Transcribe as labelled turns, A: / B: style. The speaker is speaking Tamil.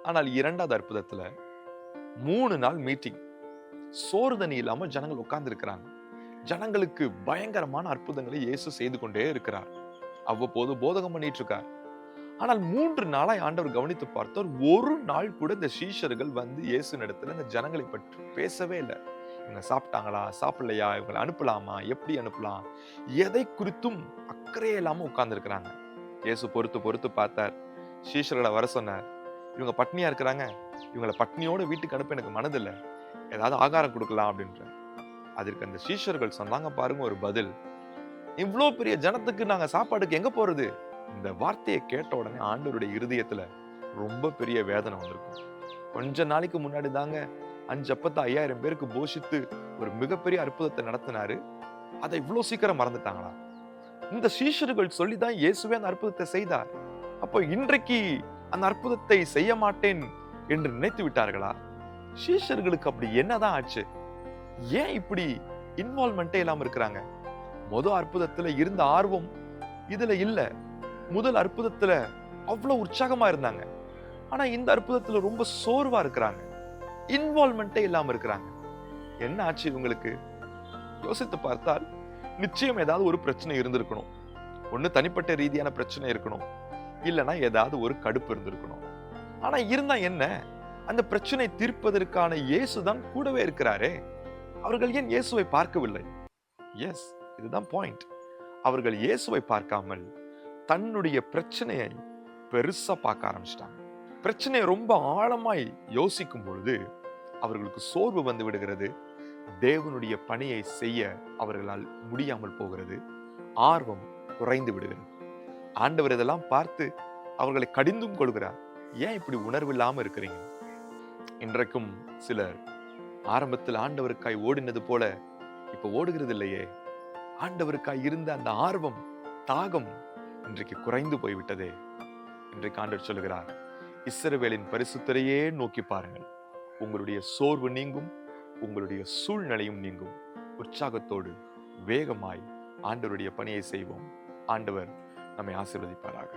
A: ஆனால் இரண்டாவது அற்புதத்துல 3 நாள் மீட்டிங். சோறு தண்ணி இல்லாம ஜனங்கள் உட்கார்ந்து இருக்கிறாங்க. ஜனங்களுக்கு பயங்கரமான அற்புதங்களை இயேசு செய்து கொண்டே இருக்கிறார். அவ்வப்போது போதகம் பண்ணிட்டு இருக்கார். ஆனால் 3 நாளாய் ஆண்டவர் கவனித்து பார்த்தார். ஒரு நாள் கூட இந்த சீஷர்கள் வந்து இயேசுவின் இடத்துல இந்த ஜனங்களை பற்றி பேசவே இல்லை. இவங்க சாப்பிட்டாங்களா, சாப்பிடலையா, இவங்களை அனுப்பலாமா, எப்படி அனுப்பலாம், எதை குறித்தும் அக்கறையே இல்லாம உட்கார்ந்து இருக்கிறாங்க. இயேசு பொறுத்து பொறுத்து பார்த்தார். சீஷர்களை வர சொன்னார். இவங்க பட்னியா இருக்கிறாங்க, இவங்களை பட்னியோட வீட்டுக்கு அனுப்ப எனக்கு மனதில்லை, ஏதாவது ஆகாரம் கொடுக்கலாம் அப்படின்ற. அதற்கு அந்த சீஷர்கள் சொன்னாங்க பாருங்க ஒரு பதில். இவ்வளோ பெரிய ஜனத்துக்கு நாங்க சாப்பாடுக்கு எங்க போறது? இந்த வார்த்தையை கேட்ட உடனே ஆண்டவருடைய இருதயத்துல ரொம்ப பெரிய வேதனை வந்திருக்கும். கொஞ்ச நாளைக்கு முன்னாடி தாங்க 5 அப்பத்தை 5000 பேருக்கு போஷித்து ஒரு மிகப்பெரிய அற்புதத்தை நடத்தினாரு. அதை இவ்வளவு சீக்கிரம் மறந்துட்டாங்களா? இந்த சீஷர்கள் சொல்லிதான் இயேசுவே அந்த அற்புதத்தை செய்தார். அப்போ இன்றைக்கு அந்த அற்புதத்தை செய்ய மாட்டேன் என்று நினைத்து விட்டார்களா? சீஷர்களுக்கு அப்படி என்னதான் ஆச்சு? ஏன் இப்படி இன்வால்வ்மெண்டே இல்லாம இருக்கிறாங்க? முதல் அற்புதத்துல இருந்த ஆர்வம் இதுல இல்ல. முதல் அற்புதத்துல அவ்வளவு உற்சாகமா இருந்தாங்க. ஆனா இந்த அற்புதத்துல ரொம்ப சோர்வா இருக்கிறாங்க. இன்வால்வ்மெண்டே இல்லாம இருக்கிறாங்க. என்ன ஆச்சு இவங்களுக்கு? யோசித்து பார்த்தால் நிச்சயம் ஏதாவது ஒரு பிரச்சனை இருந்திருக்கணும். ஒண்ணு தனிப்பட்ட ரீதியான பிரச்சனை இருக்கணும், இல்லைன்னா ஏதாவது ஒரு கடுப்பு இருந்திருக்கணும். ஆனா இருந்தா என்ன? அந்த பிரச்சனை தீர்ப்பதற்கான இயேசுதான் கூடவே இருக்கிறாரே. அவர்கள் ஏன் இயேசுவை பார்க்கவில்லை? எஸ், இதுதான் பாயிண்ட். அவர்கள் இயேசுவை பார்க்காமல் தன்னுடைய பிரச்சனையை பெருசா பார்க்க ஆரம்பிச்சிட்டாங்க. பிரச்சனையை ரொம்ப ஆழமாய் யோசிக்கும் பொழுது அவர்களுக்கு சோர்வு வந்து விடுகிறது. தேவனுடைய பணியை செய்ய அவர்களால் முடியாமல் போகிறது. ஆர்வம் குறைந்து விடுகிறது. ஆண்டவர் இதெல்லாம் பார்த்து அவர்களை கடிந்தும் கொள்கிறார். ஏன் இப்படி உணர்வு இல்லாம இருக்கிறீங்க? இன்றைக்கும் சிலர் ஆரம்பத்தில் ஆண்டவருக்காய் ஓடினது போல இப்ப ஓடுகிறது இல்லையே. ஆண்டவருக்காய் இருந்த அந்த ஆர்வம், தாகம் இன்றைக்கு குறைந்து போய்விட்டதே. இன்றைக்கு ஆண்டவர் சொல்லுகிறார், இஸ்ரவேலின் பரிசுத்தரையே நோக்கி பாருங்கள், உங்களுடைய சோர்வு நீங்கும், உங்களுடைய சூழ்நிலையும் நீங்கும். உற்சாகத்தோடு வேகமாய் ஆண்டவருடைய பணியை செய்வோம். ஆண்டவர் நம்மை ஆசீர்வதிப்பாராக.